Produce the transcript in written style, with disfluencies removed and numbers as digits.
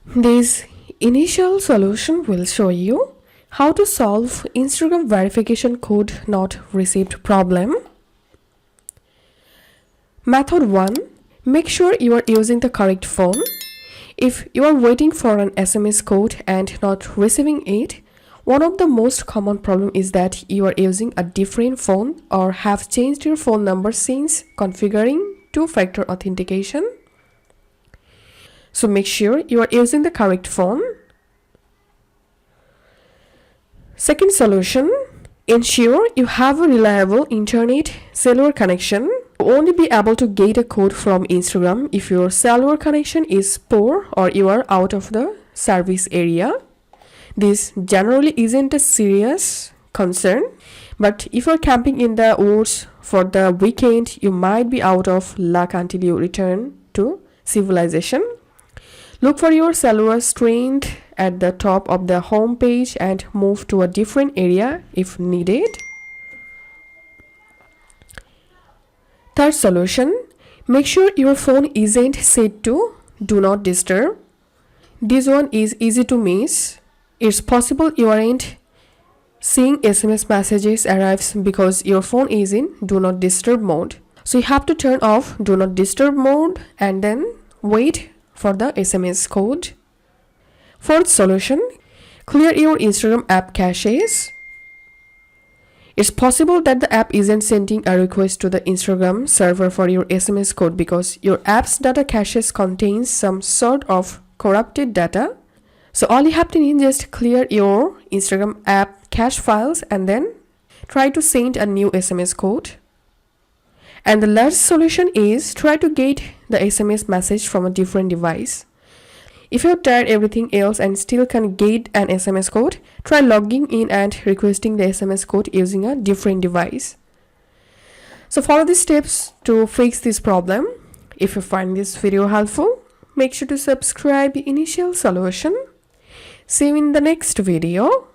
This initial solution will show you how to solve Instagram verification code not received problem. Method 1. Make sure you are using the correct phone. If you are waiting for an SMS code and not receiving it, one of the most common problem is that you are using a different phone or have changed your phone number since configuring two-factor authentication. So make sure you are using the correct phone. Second solution, ensure you have a reliable internet cellular connection. You will only be able to get a code from Instagram if your cellular connection is poor or you are out of the service area. This generally isn't a serious concern, but if you're camping in the woods for the weekend, you might be out of luck until you return to civilization. Look for your cellular strand at the top of the home page and move to a different area if needed. Third solution, make sure your phone isn't set to do not disturb. This one is easy to miss. It's possible you aren't seeing SMS messages arrives because your phone is in do not disturb mode. So you have to turn off do not disturb mode and then wait for the SMS code. Fourth solution, clear your Instagram app caches. It's possible that the app isn't sending a request to the Instagram server for your SMS code because your app's data caches contains some sort of corrupted data. So all you have to do is just clear your Instagram app cache files and then try to send a new SMS code. And the last solution is try to get the SMS message from a different device. If you've tried everything else and still can't get an SMS code, try logging in and requesting the SMS code using a different device. So follow these steps to fix this problem. If you find this video helpful, make sure to subscribe the initial solution. See you in the next video.